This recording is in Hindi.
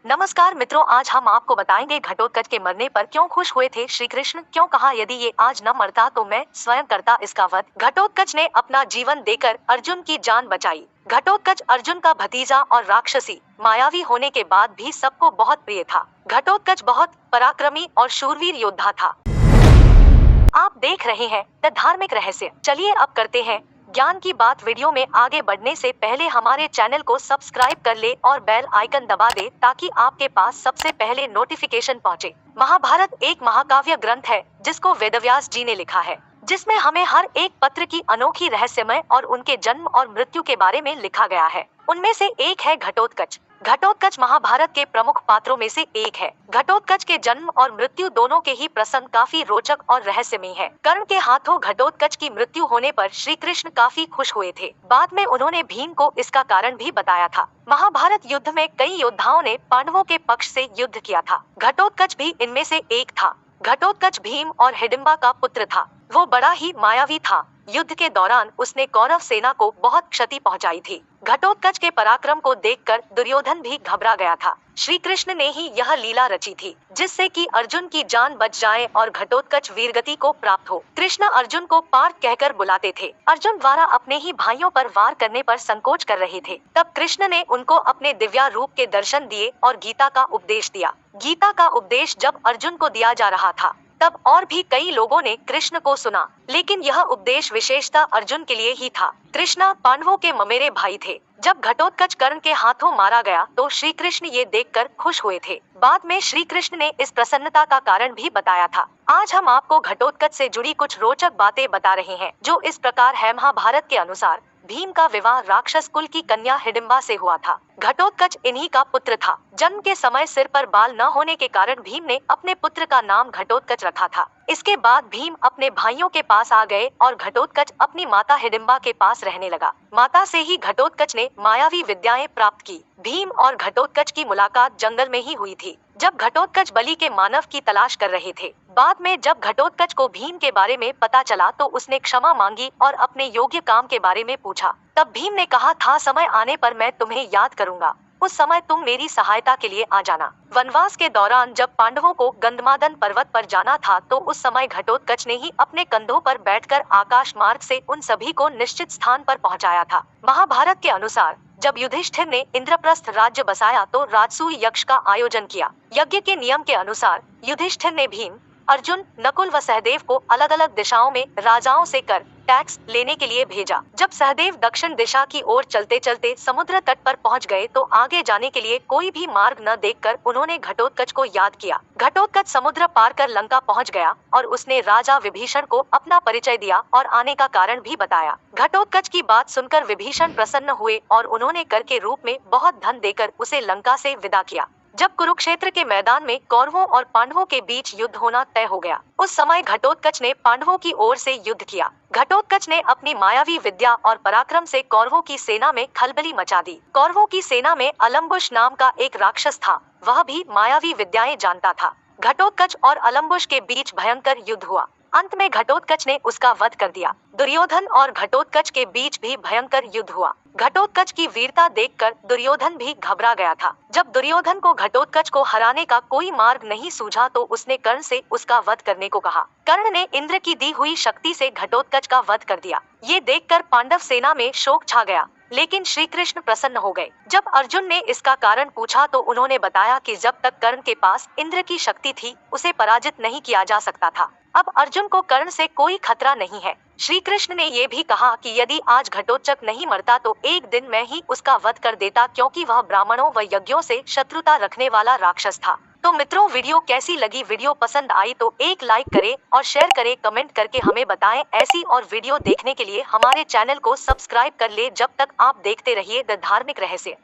नमस्कार मित्रों, आज हम आपको बताएंगे घटोत्कच के मरने पर क्यों खुश हुए थे श्री कृष्ण। क्यों कहा यदि ये आज न मरता तो मैं स्वयं करता इसका वध। घटोत्कच ने अपना जीवन देकर अर्जुन की जान बचाई। घटोत्कच अर्जुन का भतीजा और राक्षसी मायावी होने के बाद भी सबको बहुत प्रिय था। घटोत्कच बहुत पराक्रमी और शूरवीर योद्धा था। आप देख रहे हैं द धार्मिक रहस्य। चलिए अब करते हैं ज्ञान की बात। वीडियो में आगे बढ़ने से पहले हमारे चैनल को सब्सक्राइब कर ले और बेल आइकन दबा दे ताकि आपके पास सबसे पहले नोटिफिकेशन पहुंचे। महाभारत एक महाकाव्य ग्रंथ है जिसको वेदव्यास जी ने लिखा है, जिसमें हमें हर एक पत्र की अनोखी रहस्यमय और उनके जन्म और मृत्यु के बारे में लिखा गया है। उनमें से एक है घटोत्कच। घटोत्कच महाभारत के प्रमुख पात्रों में से एक है। घटोत्कच के जन्म और मृत्यु दोनों के ही प्रसंग काफी रोचक और रहस्यमयी है। कर्ण के हाथों घटोत्कच की मृत्यु होने पर श्री कृष्ण काफी खुश हुए थे। बाद में उन्होंने भीम को इसका कारण भी बताया था। महाभारत युद्ध में कई योद्धाओं ने पांडवों के पक्ष से युद्ध किया था। घटोत्कच भी इनमें से एक था। घटोत्कच भीम और हिडिंबा का पुत्र था। वो बड़ा ही मायावी था। युद्ध के दौरान उसने कौरव सेना को बहुत क्षति पहुंचाई थी। घटोत्कच के पराक्रम को देखकर दुर्योधन भी घबरा गया था। श्री कृष्ण ने ही यह लीला रची थी जिससे कि अर्जुन की जान बच जाए और घटोत्कच वीरगति को प्राप्त हो। कृष्ण अर्जुन को पार्थ कहकर बुलाते थे। अर्जुन द्वारा अपने ही भाइयों पर वार करने पर संकोच कर रहे थे। तब कृष्ण ने उनको अपने दिव्या रूप के दर्शन दिए और गीता का उपदेश दिया। गीता का उपदेश जब अर्जुन को दिया जा रहा था तब और भी कई लोगों ने कृष्ण को सुना, लेकिन यह उपदेश विशेषता अर्जुन के लिए ही था। कृष्ण पांडवों के ममेरे भाई थे। जब घटोत्कच कर्ण के हाथों मारा गया तो श्री कृष्ण ये देखकर खुश हुए थे। बाद में श्री कृष्ण ने इस प्रसन्नता का कारण भी बताया था। आज हम आपको घटोत्कच से जुड़ी कुछ रोचक बातें बता रहे हैं जो इस प्रकार है। महाभारत के अनुसार भीम का विवाह राक्षस कुल की कन्या हिडिंबा से हुआ था। घटोत्कच इन्हीं का पुत्र था। जन्म के समय सिर पर बाल न होने के कारण भीम ने अपने पुत्र का नाम घटोत्कच रखा था। इसके बाद भीम अपने भाइयों के पास आ गए और घटोत्कच अपनी माता हिडिंबा के पास रहने लगा। माता से ही घटोत्कच ने मायावी विद्याएं प्राप्त की। भीम और घटोत्कच की मुलाकात जंगल में ही हुई थी, जब घटोत्कच बलि के मानव की तलाश कर रहे थे। बाद में जब घटोत्कच को भीम के बारे में पता चला तो उसने क्षमा मांगी और अपने योग्य काम के बारे में पूछा। तब भीम ने कहा था, समय आने पर मैं तुम्हें याद करूंगा, उस समय तुम मेरी सहायता के लिए आ जाना। वनवास के दौरान जब पांडवों को गंधमादन पर्वत पर जाना था तो उस समय घटोत्कच ने ही अपने कंधों पर बैठकर आकाश मार्ग से उन सभी को निश्चित स्थान पर पहुंचाया था। महाभारत के अनुसार जब युधिष्ठिर ने इंद्रप्रस्थ राज्य बसाया तो राजसूय यज्ञ का आयोजन किया। यज्ञ के नियम के अनुसार युधिष्ठिर ने भीम, अर्जुन, नकुल व सहदेव को अलग अलग दिशाओं में राजाओं से कर टैक्स लेने के लिए भेजा। जब सहदेव दक्षिण दिशा की ओर चलते चलते समुद्र तट पर पहुंच गए तो आगे जाने के लिए कोई भी मार्ग न देखकर उन्होंने घटोत्कच को याद किया। घटोत्कच समुद्र पार कर लंका पहुंच गया और उसने राजा विभीषण को अपना परिचय दिया और आने का कारण भी बताया। घटोत्कच की बात सुनकर विभीषण प्रसन्न हुए और उन्होंने कर के रूप में बहुत धन देकर उसे लंका से विदा किया। जब कुरुक्षेत्र के मैदान में कौरवों और पांडवों के बीच युद्ध होना तय हो गया, उस समय घटोत्कच ने पांडवों की ओर से युद्ध किया। घटोत्कच ने अपनी मायावी विद्या और पराक्रम से कौरवों की सेना में खलबली मचा दी। कौरवों की सेना में अलम्बुश नाम का एक राक्षस था, वह भी मायावी विद्याएं जानता था। घटोत्कच और अलम्बुश के बीच भयंकर युद्ध हुआ। अंत में घटोत्कच ने उसका वध कर दिया। दुर्योधन और घटोत्कच के बीच भी भयंकर युद्ध हुआ। घटोत्कच की वीरता देखकर दुर्योधन भी घबरा गया था। जब दुर्योधन को घटोत्कच को हराने का कोई मार्ग नहीं सूझा तो उसने कर्ण से उसका वध करने को कहा। कर्ण ने इंद्र की दी हुई शक्ति से घटोत्कच का वध कर दिया। ये देखकर पांडव सेना में शोक छा गया, लेकिन श्री कृष्ण प्रसन्न हो गए। जब अर्जुन ने इसका कारण पूछा तो उन्होंने बताया कि जब तक कर्ण के पास इंद्र की शक्ति थी उसे पराजित नहीं किया जा सकता था। अब अर्जुन को कर्ण से कोई खतरा नहीं है। श्री कृष्ण ने ये भी कहा कि यदि आज घटोत्कच नहीं मरता तो एक दिन मैं ही उसका वध कर देता, क्योंकि वह ब्राह्मणों व यज्ञों से शत्रुता रखने वाला राक्षस था। तो मित्रों, वीडियो कैसी लगी? वीडियो पसंद आई तो एक लाइक करें और शेयर करें, कमेंट करके हमें बताएं। ऐसी और वीडियो देखने के लिए हमारे चैनल को सब्सक्राइब कर ले। जब तक आप देखते रहिए द धार्मिक रहस्य।